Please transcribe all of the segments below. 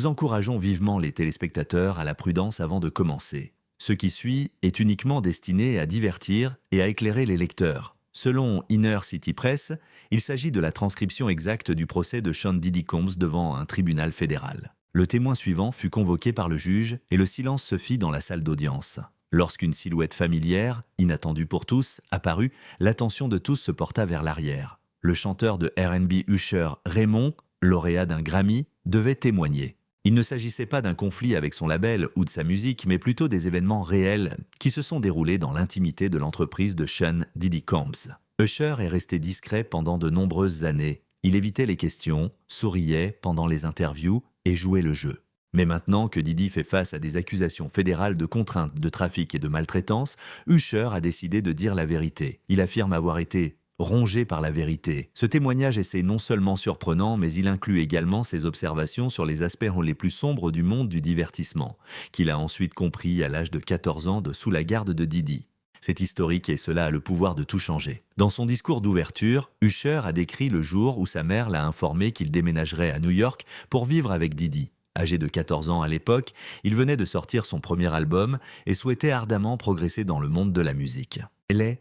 Nous encourageons vivement les téléspectateurs à la prudence avant de commencer. Ce qui suit est uniquement destiné à divertir et à éclairer les lecteurs. Selon Inner City Press, il s'agit de la transcription exacte du procès de Sean Diddy Combs devant un tribunal fédéral. Le témoin suivant fut convoqué par le juge et le silence se fit dans la salle d'audience. Lorsqu'une silhouette familière, inattendue pour tous, apparut, l'attention de tous se porta vers l'arrière. Le chanteur de R&B Usher, Raymond, lauréat d'un Grammy, devait témoigner. Il ne s'agissait pas d'un conflit avec son label ou de sa musique, mais plutôt des événements réels qui se sont déroulés dans l'intimité de l'entreprise de Sean Diddy Combs. Usher est resté discret pendant de nombreuses années. Il évitait les questions, souriait pendant les interviews et jouait le jeu. Mais maintenant que Diddy fait face à des accusations fédérales de contrainte, de trafic et de maltraitance, Usher a décidé de dire la vérité. Il affirme avoir été rongé par la vérité. Ce témoignage est non seulement surprenant, mais il inclut également ses observations sur les aspects les plus sombres du monde du divertissement, qu'il a ensuite compris à l'âge de 14 ans sous la garde de Diddy. C'est historique et cela a le pouvoir de tout changer. Dans son discours d'ouverture, Usher a décrit le jour où sa mère l'a informé qu'il déménagerait à New York pour vivre avec Diddy. Âgé de 14 ans à l'époque, il venait de sortir son premier album et souhaitait ardemment progresser dans le monde de la musique.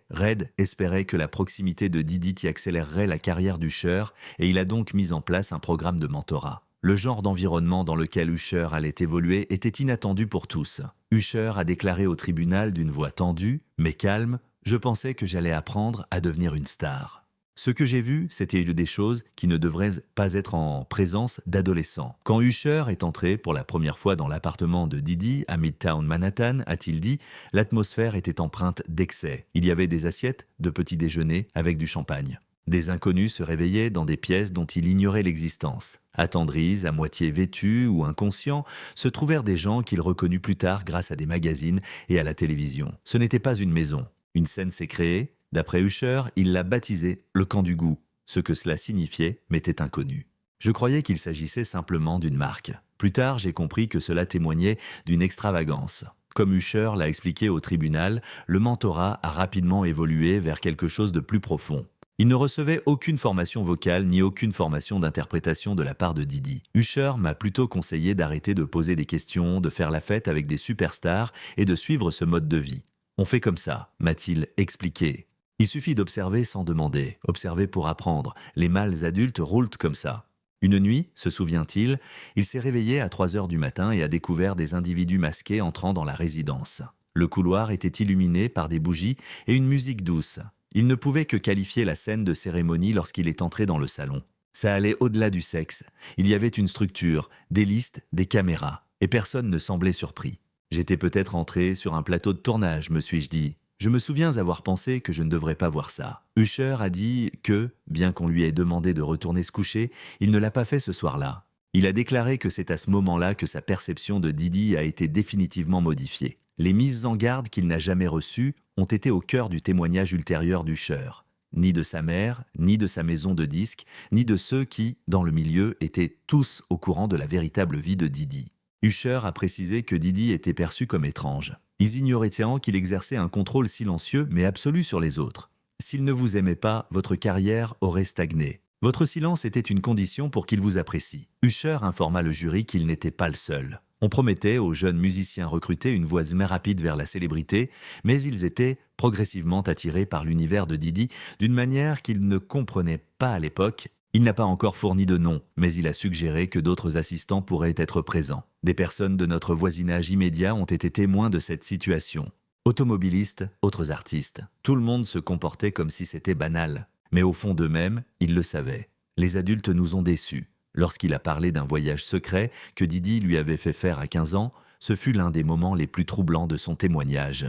Red espérait que la proximité de Diddy qui accélérerait la carrière d'Usher et il a donc mis en place un programme de mentorat. Le genre d'environnement dans lequel Usher allait évoluer était inattendu pour tous. Usher a déclaré au tribunal d'une voix tendue, mais calme, « Je pensais que j'allais apprendre à devenir une star ». Ce que j'ai vu, c'était des choses qui ne devraient pas être en présence d'adolescents. Quand Usher est entré pour la première fois dans l'appartement de Diddy à Midtown Manhattan, a-t-il dit, l'atmosphère était empreinte d'excès. Il y avait des assiettes de petit déjeuner avec du champagne. Des inconnus se réveillaient dans des pièces dont il ignorait l'existence. Attendris, à moitié vêtus ou inconscients, se trouvèrent des gens qu'il reconnut plus tard grâce à des magazines et à la télévision. Ce n'était pas une maison. Une scène s'est créée. D'après Usher, il l'a baptisé « le camp du goût ». Ce que cela signifiait m'était inconnu. Je croyais qu'il s'agissait simplement d'une marque. Plus tard, j'ai compris que cela témoignait d'une extravagance. Comme Usher l'a expliqué au tribunal, le mentorat a rapidement évolué vers quelque chose de plus profond. Il ne recevait aucune formation vocale ni aucune formation d'interprétation de la part de Diddy. Usher m'a plutôt conseillé d'arrêter de poser des questions, de faire la fête avec des superstars et de suivre ce mode de vie. On fait comme ça, m'a-t-il expliqué. Il suffit d'observer sans demander, observer pour apprendre. Les mâles adultes roulent comme ça. Une nuit, se souvient-il, il s'est réveillé à 3 heures du matin et a découvert des individus masqués entrant dans la résidence. Le couloir était illuminé par des bougies et une musique douce. Il ne pouvait que qualifier la scène de cérémonie lorsqu'il est entré dans le salon. Ça allait au-delà du sexe. Il y avait une structure, des listes, des caméras. Et personne ne semblait surpris. J'étais peut-être entré sur un plateau de tournage, me suis-je dit. Je me souviens avoir pensé que je ne devrais pas voir ça. Usher a dit que, bien qu'on lui ait demandé de retourner se coucher, il ne l'a pas fait ce soir-là. Il a déclaré que c'est à ce moment-là que sa perception de Diddy a été définitivement modifiée. Les mises en garde qu'il n'a jamais reçues ont été au cœur du témoignage ultérieur d'Usher. Ni de sa mère, ni de sa maison de disques, ni de ceux qui, dans le milieu, étaient tous au courant de la véritable vie de Diddy. Usher a précisé que Diddy était perçu comme étrange. Ils ignoraient qu'il exerçait un contrôle silencieux mais absolu sur les autres. S'il ne vous aimait pas, votre carrière aurait stagné. Votre silence était une condition pour qu'il vous apprécie. Usher informa le jury qu'il n'était pas le seul. On promettait aux jeunes musiciens recrutés une voie rapide vers la célébrité, mais ils étaient progressivement attirés par l'univers de Diddy d'une manière qu'ils ne comprenaient pas à l'époque. Il n'a pas encore fourni de nom, mais il a suggéré que d'autres assistants pourraient être présents. Des personnes de notre voisinage immédiat ont été témoins de cette situation. Automobilistes, autres artistes. Tout le monde se comportait comme si c'était banal. Mais au fond d'eux-mêmes, ils le savaient. Les adultes nous ont déçus. Lorsqu'il a parlé d'un voyage secret que Diddy lui avait fait faire à 15 ans, ce fut l'un des moments les plus troublants de son témoignage.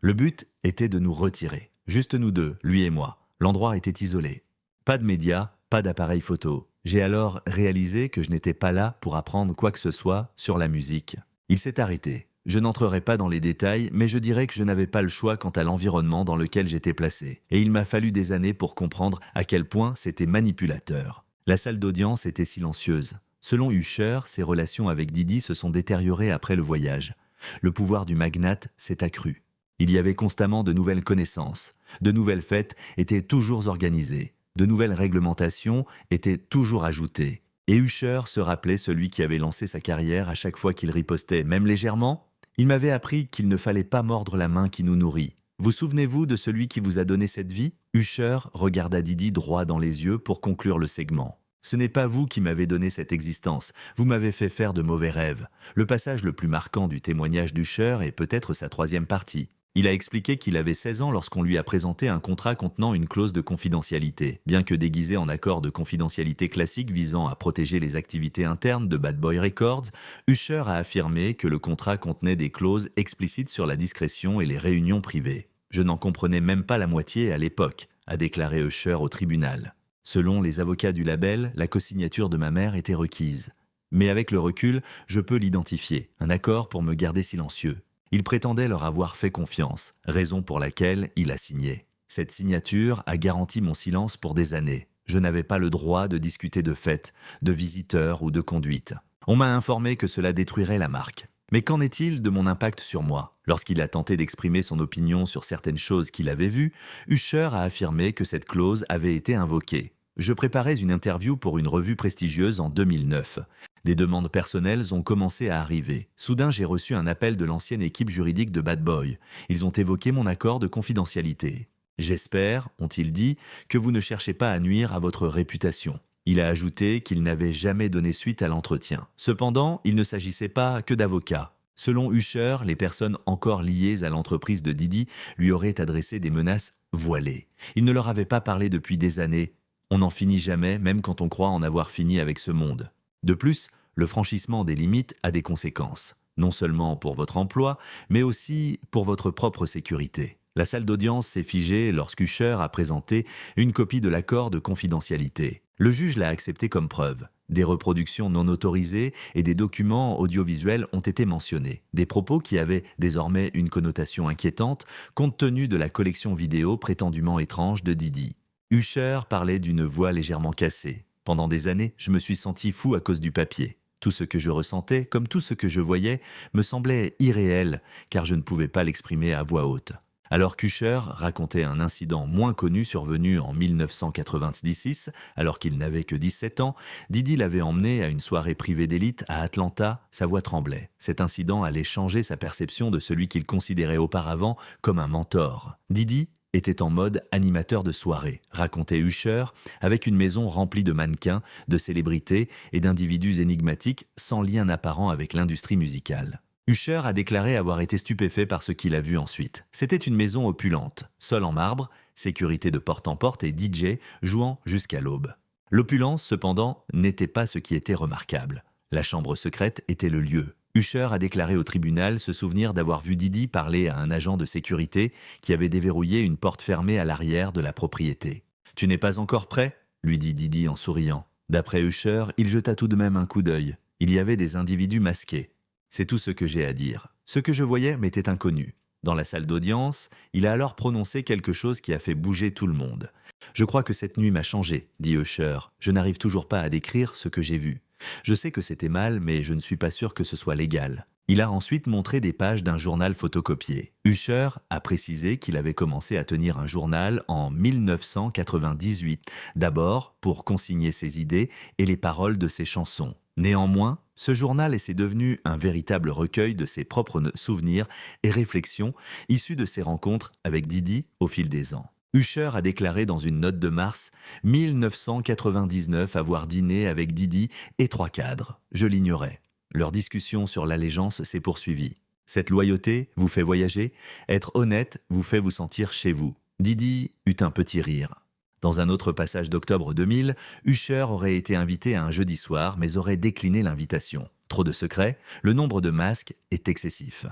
Le but était de nous retirer. Juste nous deux, lui et moi. L'endroit était isolé. Pas de médias, pas d'appareil photo. J'ai alors réalisé que je n'étais pas là pour apprendre quoi que ce soit sur la musique. Il s'est arrêté. Je n'entrerai pas dans les détails, mais je dirais que je n'avais pas le choix quant à l'environnement dans lequel j'étais placé. Et il m'a fallu des années pour comprendre à quel point c'était manipulateur. La salle d'audience était silencieuse. Selon Usher, ses relations avec Diddy se sont détériorées après le voyage. Le pouvoir du magnate s'est accru. Il y avait constamment de nouvelles connaissances. De nouvelles fêtes étaient toujours organisées. De nouvelles réglementations étaient toujours ajoutées. Et Usher se rappelait celui qui avait lancé sa carrière à chaque fois qu'il ripostait, même légèrement. Il m'avait appris qu'il ne fallait pas mordre la main qui nous nourrit. Vous souvenez-vous de celui qui vous a donné cette vie? Usher regarda Didi droit dans les yeux pour conclure le segment. Ce n'est pas vous qui m'avez donné cette existence, vous m'avez fait faire de mauvais rêves. Le passage le plus marquant du témoignage d'Usher est peut-être sa troisième partie. Il a expliqué qu'il avait 16 ans lorsqu'on lui a présenté un contrat contenant une clause de confidentialité. Bien que déguisé en accord de confidentialité classique visant à protéger les activités internes de Bad Boy Records, Usher a affirmé que le contrat contenait des clauses explicites sur la discrétion et les réunions privées. Je n'en comprenais même pas la moitié à l'époque, a déclaré Usher au tribunal. Selon les avocats du label, la cosignature de ma mère était requise. Mais avec le recul, je peux l'identifier, un accord pour me garder silencieux. Il prétendait leur avoir fait confiance, raison pour laquelle il a signé. Cette signature a garanti mon silence pour des années. Je n'avais pas le droit de discuter de fêtes, de visiteurs ou de conduite. On m'a informé que cela détruirait la marque. Mais qu'en est-il de mon impact sur moi? Lorsqu'il a tenté d'exprimer son opinion sur certaines choses qu'il avait vues, Usher a affirmé que cette clause avait été invoquée. Je préparais une interview pour une revue prestigieuse en 2009. Des demandes personnelles ont commencé à arriver. Soudain, j'ai reçu un appel de l'ancienne équipe juridique de Bad Boy. Ils ont évoqué mon accord de confidentialité. J'espère, ont-ils dit, que vous ne cherchez pas à nuire à votre réputation. Il a ajouté qu'il n'avait jamais donné suite à l'entretien. Cependant, il ne s'agissait pas que d'avocats. Selon Usher, les personnes encore liées à l'entreprise de Didi lui auraient adressé des menaces voilées. Il ne leur avait pas parlé depuis des années. On n'en finit jamais, même quand on croit en avoir fini avec ce monde. De plus, le franchissement des limites a des conséquences, non seulement pour votre emploi, mais aussi pour votre propre sécurité. La salle d'audience s'est figée lorsqu'Usher a présenté une copie de l'accord de confidentialité. Le juge l'a accepté comme preuve. Des reproductions non autorisées et des documents audiovisuels ont été mentionnés. Des propos qui avaient désormais une connotation inquiétante compte tenu de la collection vidéo prétendument étrange de Didi. Usher parlait d'une voix légèrement cassée. Pendant des années, je me suis senti fou à cause du papier. Tout ce que je ressentais, comme tout ce que je voyais, me semblait irréel, car je ne pouvais pas l'exprimer à voix haute. Alors qu'Usher racontait un incident moins connu survenu en 1996, alors qu'il n'avait que 17 ans, Didi l'avait emmené à une soirée privée d'élite à Atlanta, sa voix tremblait. Cet incident allait changer sa perception de celui qu'il considérait auparavant comme un mentor. Didi était en mode animateur de soirée, racontait Usher, avec une maison remplie de mannequins, de célébrités et d'individus énigmatiques sans lien apparent avec l'industrie musicale. Usher a déclaré avoir été stupéfait par ce qu'il a vu ensuite. C'était une maison opulente, sol en marbre, sécurité de porte en porte et DJ jouant jusqu'à l'aube. L'opulence, cependant, n'était pas ce qui était remarquable. La chambre secrète était le lieu. Usher a déclaré au tribunal se souvenir d'avoir vu Didi parler à un agent de sécurité qui avait déverrouillé une porte fermée à l'arrière de la propriété. « Tu n'es pas encore prêt ?» lui dit Didi en souriant. D'après Usher, il jeta tout de même un coup d'œil. Il y avait des individus masqués. C'est tout ce que j'ai à dire. Ce que je voyais m'était inconnu. Dans la salle d'audience, il a alors prononcé quelque chose qui a fait bouger tout le monde. « Je crois que cette nuit m'a changé, » dit Usher. « Je n'arrive toujours pas à décrire ce que j'ai vu. Je sais que c'était mal, mais je ne suis pas sûr que ce soit légal. » Il a ensuite montré des pages d'un journal photocopié. Usher a précisé qu'il avait commencé à tenir un journal en 1998, d'abord pour consigner ses idées et les paroles de ses chansons. Néanmoins, ce journal est devenu un véritable recueil de ses propres souvenirs et réflexions issus de ses rencontres avec Didi au fil des ans. Usher a déclaré dans une note de mars 1999 avoir dîné avec Didi et 3 cadres. Je l'ignorais. Leur discussion sur l'allégeance s'est poursuivie. Cette loyauté vous fait voyager, être honnête vous fait vous sentir chez vous. Didi eut un petit rire. Dans un autre passage d'octobre 2000, Usher aurait été invité à un jeudi soir mais aurait décliné l'invitation. Trop de secrets, le nombre de masques est excessif.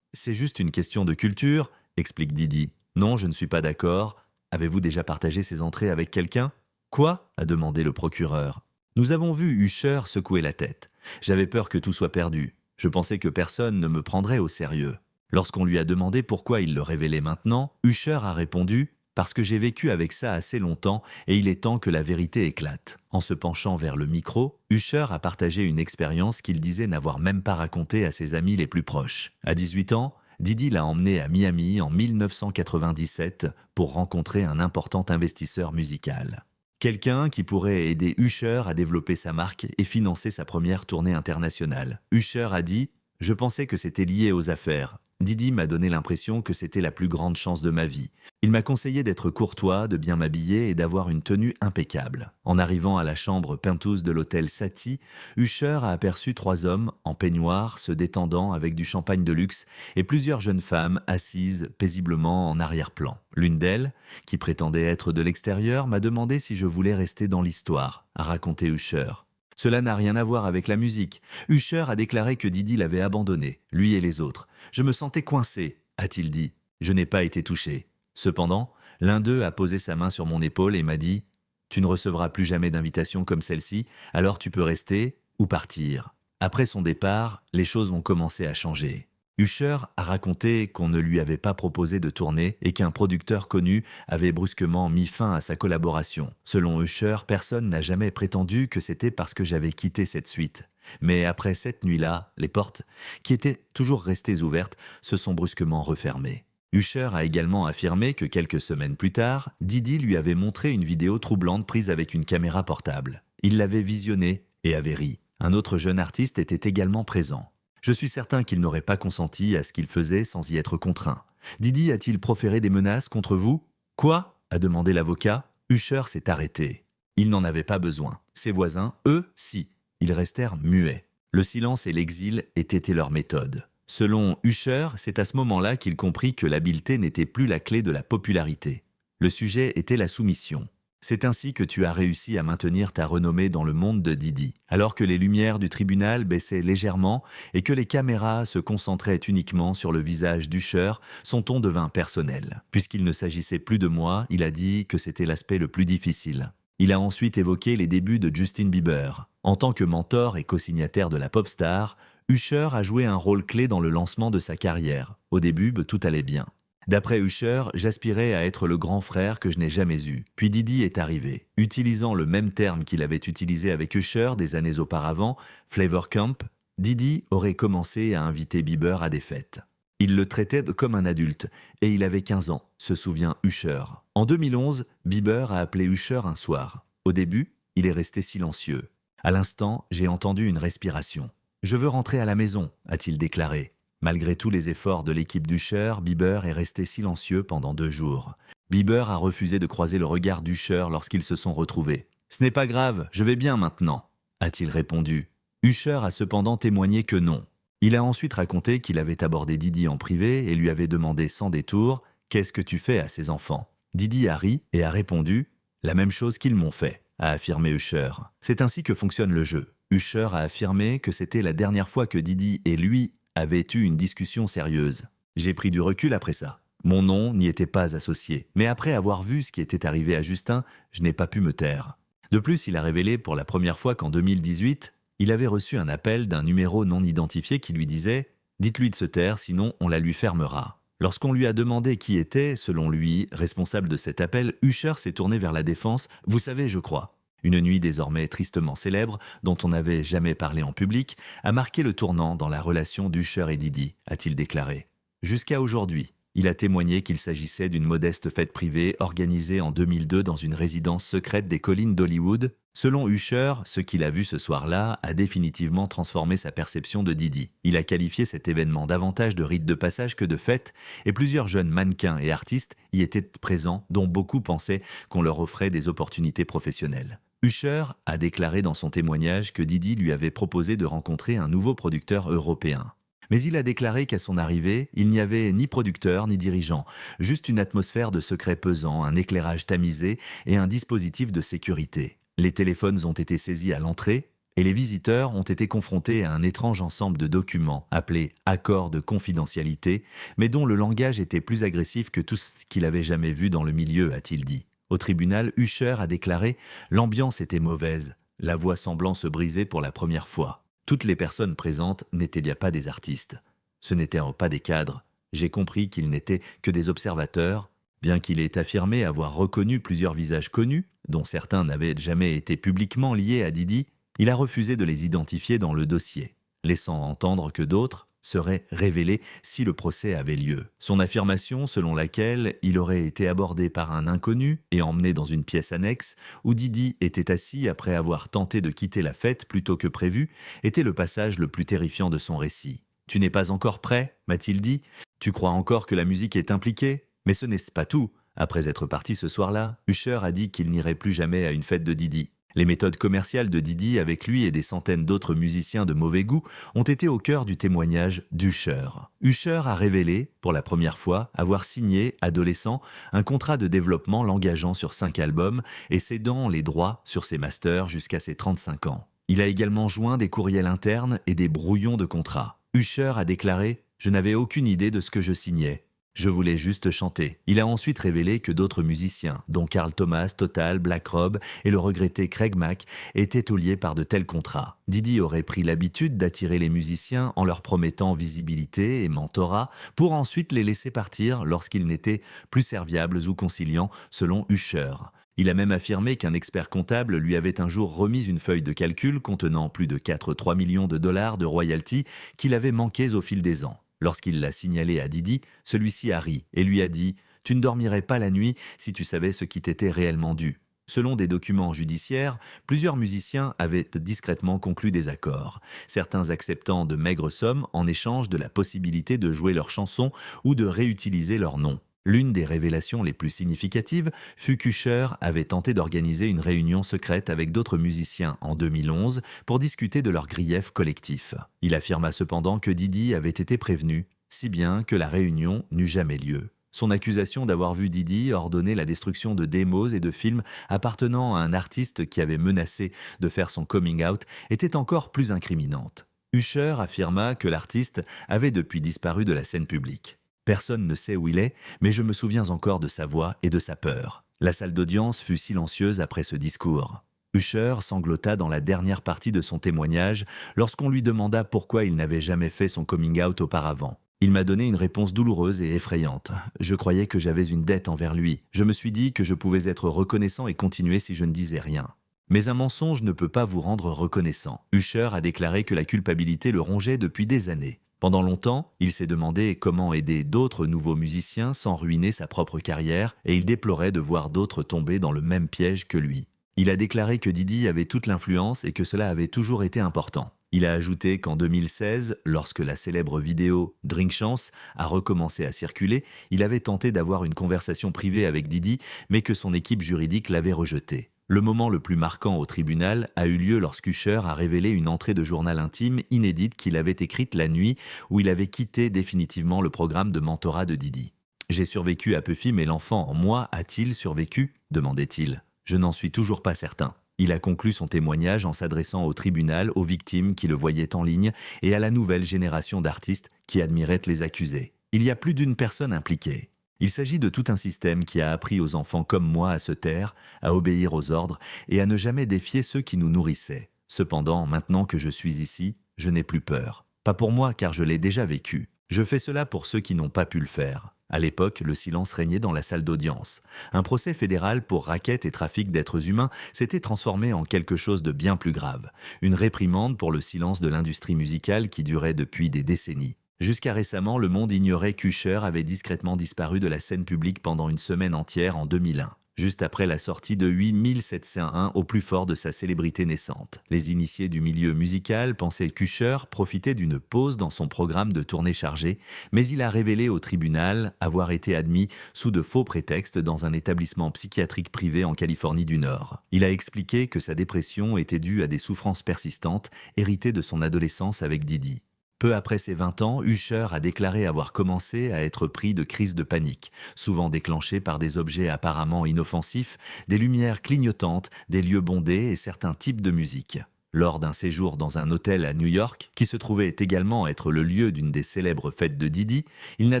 C'est juste une question de culture, explique Didi. Non, je ne suis pas d'accord. Avez-vous déjà partagé ces entrées avec quelqu'un? Quoi? A demandé le procureur. Nous avons vu Usher secouer la tête. J'avais peur que tout soit perdu. Je pensais que personne ne me prendrait au sérieux. Lorsqu'on lui a demandé pourquoi il le révélait maintenant, Usher a répondu « Parce que j'ai vécu avec ça assez longtemps et il est temps que la vérité éclate ». En se penchant vers le micro, Usher a partagé une expérience qu'il disait n'avoir même pas racontée à ses amis les plus proches. À 18 ans, Didi l'a emmené à Miami en 1997 pour rencontrer un important investisseur musical. Quelqu'un qui pourrait aider Usher à développer sa marque et financer sa première tournée internationale. Usher a dit « Je pensais que c'était lié aux affaires. Didi m'a donné l'impression que c'était la plus grande chance de ma vie. Il m'a conseillé d'être courtois, de bien m'habiller et d'avoir une tenue impeccable. En arrivant à la chambre Penthouse de l'hôtel Satie, Usher a aperçu 3 hommes en peignoir se détendant avec du champagne de luxe et plusieurs jeunes femmes assises paisiblement en arrière-plan. L'une d'elles, qui prétendait être de l'extérieur, m'a demandé si je voulais rester dans l'histoire, a raconté Usher. Cela n'a rien à voir avec la musique. Usher a déclaré que Didi l'avait abandonné, lui et les autres. Je me sentais coincé, a-t-il dit. Je n'ai pas été touché. Cependant, l'un d'eux a posé sa main sur mon épaule et m'a dit « Tu ne recevras plus jamais d'invitation comme celle-ci, alors tu peux rester ou partir. » Après son départ, les choses vont commencer à changer. Usher a raconté qu'on ne lui avait pas proposé de tourner et qu'un producteur connu avait brusquement mis fin à sa collaboration. Selon Usher, personne n'a jamais prétendu que c'était parce que j'avais quitté cette suite. Mais après cette nuit-là, les portes, qui étaient toujours restées ouvertes, se sont brusquement refermées. Usher a également affirmé que quelques semaines plus tard, Didi lui avait montré une vidéo troublante prise avec une caméra portable. Il l'avait visionnée et avait ri. Un autre jeune artiste était également présent. Je suis certain qu'il n'aurait pas consenti à ce qu'il faisait sans y être contraint. Didi a-t-il proféré des menaces contre vous? Quoi? A demandé l'avocat. Usher s'est arrêté. Il n'en avait pas besoin. Ses voisins, eux, si. Ils restèrent muets. Le silence et l'exil étaient leur méthode. Selon Usher, c'est à ce moment-là qu'il comprit que l'habileté n'était plus la clé de la popularité. Le sujet était la soumission. C'est ainsi que tu as réussi à maintenir ta renommée dans le monde de Didi. Alors que les lumières du tribunal baissaient légèrement et que les caméras se concentraient uniquement sur le visage d'Usher, son ton devint personnel. Puisqu'il ne s'agissait plus de moi, il a dit que c'était l'aspect le plus difficile. Il a ensuite évoqué les débuts de Justin Bieber. En tant que mentor et co-signataire de la pop star, Usher a joué un rôle clé dans le lancement de sa carrière. Au début, tout allait bien. D'après Usher, j'aspirais à être le grand frère que je n'ai jamais eu. Puis Didi est arrivé. Utilisant le même terme qu'il avait utilisé avec Usher des années auparavant, Flavor Camp, Didi aurait commencé à inviter Bieber à des fêtes. Il le traitait comme un adulte, et il avait 15 ans, se souvient Usher. En 2011, Bieber a appelé Usher un soir. Au début, il est resté silencieux. À l'instant, j'ai entendu une respiration. « Je veux rentrer à la maison », a-t-il déclaré. Malgré tous les efforts de l'équipe d'Usher, Bieber est resté silencieux pendant 2 jours. Bieber a refusé de croiser le regard d'Usher lorsqu'ils se sont retrouvés. « Ce n'est pas grave, je vais bien maintenant », a-t-il répondu. Usher a cependant témoigné que non. Il a ensuite raconté qu'il avait abordé Didi en privé et lui avait demandé sans détour « Qu'est-ce que tu fais à ces enfants ?» Didi a ri et a répondu « La même chose qu'ils m'ont fait », a affirmé Usher. C'est ainsi que fonctionne le jeu. Usher a affirmé que c'était la dernière fois que Didi et lui avaient eu une discussion sérieuse. J'ai pris du recul après ça. Mon nom n'y était pas associé, mais après avoir vu ce qui était arrivé à Justin, je n'ai pas pu me taire. De plus, il a révélé pour la première fois qu'en 2018, il avait reçu un appel d'un numéro non identifié qui lui disait « Dites-lui de se taire, sinon on la lui fermera ». Lorsqu'on lui a demandé qui était, selon lui, responsable de cet appel, Usher s'est tourné vers la défense « Vous savez, je crois ». Une nuit désormais tristement célèbre, dont on n'avait jamais parlé en public, a marqué le tournant dans la relation d'Usher et Didi, a-t-il déclaré. Jusqu'à aujourd'hui, il a témoigné qu'il s'agissait d'une modeste fête privée organisée en 2002 dans une résidence secrète des collines d'Hollywood. Selon Usher, ce qu'il a vu ce soir-là a définitivement transformé sa perception de Didi. Il a qualifié cet événement davantage de rite de passage que de fête, et plusieurs jeunes mannequins et artistes y étaient présents, dont beaucoup pensaient qu'on leur offrait des opportunités professionnelles. Usher a déclaré dans son témoignage que Didi lui avait proposé de rencontrer un nouveau producteur européen. Mais il a déclaré qu'à son arrivée, il n'y avait ni producteur ni dirigeant, juste une atmosphère de secret pesant, un éclairage tamisé et un dispositif de sécurité. Les téléphones ont été saisis à l'entrée et les visiteurs ont été confrontés à un étrange ensemble de documents appelés « accords de confidentialité », mais dont le langage était plus agressif que tout ce qu'il avait jamais vu dans le milieu, a-t-il dit. Au tribunal, Usher a déclaré « L'ambiance était mauvaise, la voix semblant se briser pour la première fois. Toutes les personnes présentes n'étaient pas des artistes. Ce n'étaient pas des cadres. J'ai compris qu'ils n'étaient que des observateurs. Bien qu'il ait affirmé avoir reconnu plusieurs visages connus, dont certains n'avaient jamais été publiquement liés à Didi, il a refusé de les identifier dans le dossier, laissant entendre que d'autres, serait révélée si le procès avait lieu. Son affirmation selon laquelle il aurait été abordé par un inconnu et emmené dans une pièce annexe où Didi était assis après avoir tenté de quitter la fête plus tôt que prévu était le passage le plus terrifiant de son récit. « Tu n'es pas encore prêt ?» m'a-t-il dit. « Tu crois encore que la musique est impliquée ? Mais ce n'est pas tout. » Après être parti ce soir-là, Usher a dit qu'il n'irait plus jamais à une fête de Didi. Les méthodes commerciales de Didi avec lui et des centaines d'autres musiciens de mauvais goût ont été au cœur du témoignage d'Usher. Usher a révélé, pour la première fois, avoir signé, adolescent, un contrat de développement l'engageant sur 5 albums et cédant les droits sur ses masters jusqu'à ses 35 ans. Il a également joint des courriels internes et des brouillons de contrats. Usher a déclaré « Je n'avais aucune idée de ce que je signais. Je voulais juste chanter. » Il a ensuite révélé que d'autres musiciens, dont Carl Thomas, Total, Black Rob et le regretté Craig Mack, étaient liés par de tels contrats. Didi aurait pris l'habitude d'attirer les musiciens en leur promettant visibilité et mentorat pour ensuite les laisser partir lorsqu'ils n'étaient plus serviables ou conciliants, selon Usher. Il a même affirmé qu'un expert comptable lui avait un jour remis une feuille de calcul contenant plus de 4,3 millions de dollars de royalties qu'il avait manquées au fil des ans. Lorsqu'il l'a signalé à Didi, celui-ci a ri et lui a dit « Tu ne dormirais pas la nuit si tu savais ce qui t'était réellement dû ». Selon des documents judiciaires, plusieurs musiciens avaient discrètement conclu des accords, certains acceptant de maigres sommes en échange de la possibilité de jouer leurs chansons ou de réutiliser leurs noms. L'une des révélations les plus significatives fut qu'Usher avait tenté d'organiser une réunion secrète avec d'autres musiciens en 2011 pour discuter de leurs griefs collectifs. Il affirma cependant que Didi avait été prévenu, si bien que la réunion n'eut jamais lieu. Son accusation d'avoir vu Didi ordonner la destruction de démos et de films appartenant à un artiste qui avait menacé de faire son coming out était encore plus incriminante. Usher affirma que l'artiste avait depuis disparu de la scène publique. Personne ne sait où il est, mais je me souviens encore de sa voix et de sa peur. La salle d'audience fut silencieuse après ce discours. Usher sanglota dans la dernière partie de son témoignage lorsqu'on lui demanda pourquoi il n'avait jamais fait son coming out auparavant. Il m'a donné une réponse douloureuse et effrayante. Je croyais que j'avais une dette envers lui. Je me suis dit que je pouvais être reconnaissant et continuer si je ne disais rien. Mais un mensonge ne peut pas vous rendre reconnaissant. Usher a déclaré que la culpabilité le rongeait depuis des années. Pendant longtemps, il s'est demandé comment aider d'autres nouveaux musiciens sans ruiner sa propre carrière et il déplorait de voir d'autres tomber dans le même piège que lui. Il a déclaré que Didi avait toute l'influence et que cela avait toujours été important. Il a ajouté qu'en 2016, lorsque la célèbre vidéo « Drink Chance » a recommencé à circuler, il avait tenté d'avoir une conversation privée avec Didi, mais que son équipe juridique l'avait rejeté. Le moment le plus marquant au tribunal a eu lieu lorsqu'Usher a révélé une entrée de journal intime inédite qu'il avait écrite la nuit où il avait quitté définitivement le programme de mentorat de Didi. « J'ai survécu à Puffy, mais l'enfant en moi a-t-il survécu ?» demandait-il. « Je n'en suis toujours pas certain. » Il a conclu son témoignage en s'adressant au tribunal, aux victimes qui le voyaient en ligne et à la nouvelle génération d'artistes qui admiraient les accusés. Il y a plus d'une personne impliquée. Il s'agit de tout un système qui a appris aux enfants comme moi à se taire, à obéir aux ordres et à ne jamais défier ceux qui nous nourrissaient. Cependant, maintenant que je suis ici, je n'ai plus peur. Pas pour moi car je l'ai déjà vécu. Je fais cela pour ceux qui n'ont pas pu le faire. À l'époque, le silence régnait dans la salle d'audience. Un procès fédéral pour racket et trafic d'êtres humains s'était transformé en quelque chose de bien plus grave. Une réprimande pour le silence de l'industrie musicale qui durait depuis des décennies. Jusqu'à récemment, le monde ignorait qu'Usher avait discrètement disparu de la scène publique pendant une semaine entière en 2001, juste après la sortie de 8701 au plus fort de sa célébrité naissante. Les initiés du milieu musical pensaient qu'Usher profitait d'une pause dans son programme de tournée chargée, mais il a révélé au tribunal avoir été admis sous de faux prétextes dans un établissement psychiatrique privé en Californie du Nord. Il a expliqué que sa dépression était due à des souffrances persistantes héritées de son adolescence avec Didi. Peu après ses 20 ans, Usher a déclaré avoir commencé à être pris de crises de panique, souvent déclenchées par des objets apparemment inoffensifs, des lumières clignotantes, des lieux bondés et certains types de musique. Lors d'un séjour dans un hôtel à New York, qui se trouvait également être le lieu d'une des célèbres fêtes de Didi, il n'a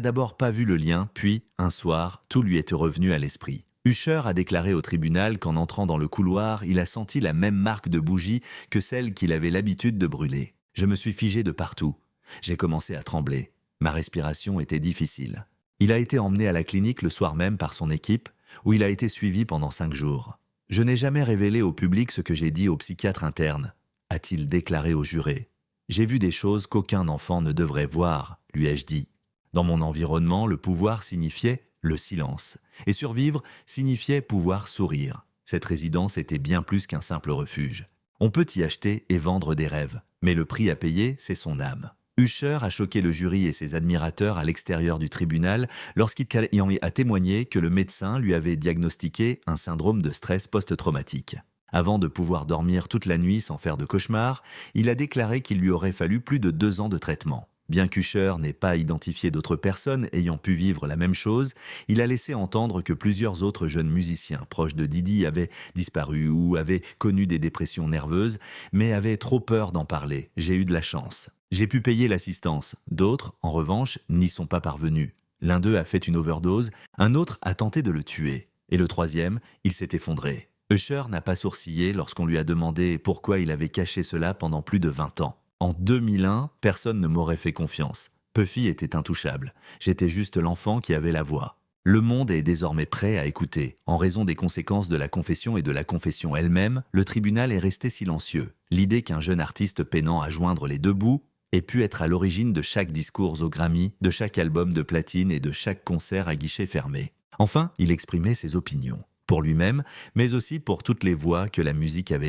d'abord pas vu le lien, puis, un soir, tout lui est revenu à l'esprit. Usher a déclaré au tribunal qu'en entrant dans le couloir, il a senti la même marque de bougie que celle qu'il avait l'habitude de brûler. « Je me suis figé de partout. J'ai commencé à trembler. Ma respiration était difficile. » Il a été emmené à la clinique le soir même par son équipe, où il a été suivi pendant 5 jours. « Je n'ai jamais révélé au public ce que j'ai dit au psychiatre interne », a-t-il déclaré au juré. J'ai vu des choses qu'aucun enfant ne devrait voir, lui ai-je dit. Dans mon environnement, le pouvoir signifiait le silence, et survivre signifiait pouvoir sourire. Cette résidence était bien plus qu'un simple refuge. On peut y acheter et vendre des rêves, mais le prix à payer, c'est son âme. Usher a choqué le jury et ses admirateurs à l'extérieur du tribunal lorsqu'il a témoigné que le médecin lui avait diagnostiqué un syndrome de stress post-traumatique. Avant de pouvoir dormir toute la nuit sans faire de cauchemars, il a déclaré qu'il lui aurait fallu plus de 2 ans de traitement. Bien qu'Usher n'ait pas identifié d'autres personnes ayant pu vivre la même chose, il a laissé entendre que plusieurs autres jeunes musiciens proches de Diddy avaient disparu ou avaient connu des dépressions nerveuses, mais avaient trop peur d'en parler. J'ai eu de la chance. J'ai pu payer l'assistance. D'autres, en revanche, n'y sont pas parvenus. L'un d'eux a fait une overdose, un autre a tenté de le tuer. Et le troisième, il s'est effondré. Usher n'a pas sourcillé lorsqu'on lui a demandé pourquoi il avait caché cela pendant plus de 20 ans. En 2001, personne ne m'aurait fait confiance. Puffy était intouchable. J'étais juste l'enfant qui avait la voix. Le monde est désormais prêt à écouter. En raison des conséquences de la confession et de la confession elle-même, le tribunal est resté silencieux. L'idée qu'un jeune artiste peinant à joindre les deux bouts ait pu être à l'origine de chaque discours au Grammy, de chaque album de platine et de chaque concert à guichet fermé. Enfin, il exprimait ses opinions. Pour lui-même, mais aussi pour toutes les voix que la musique avait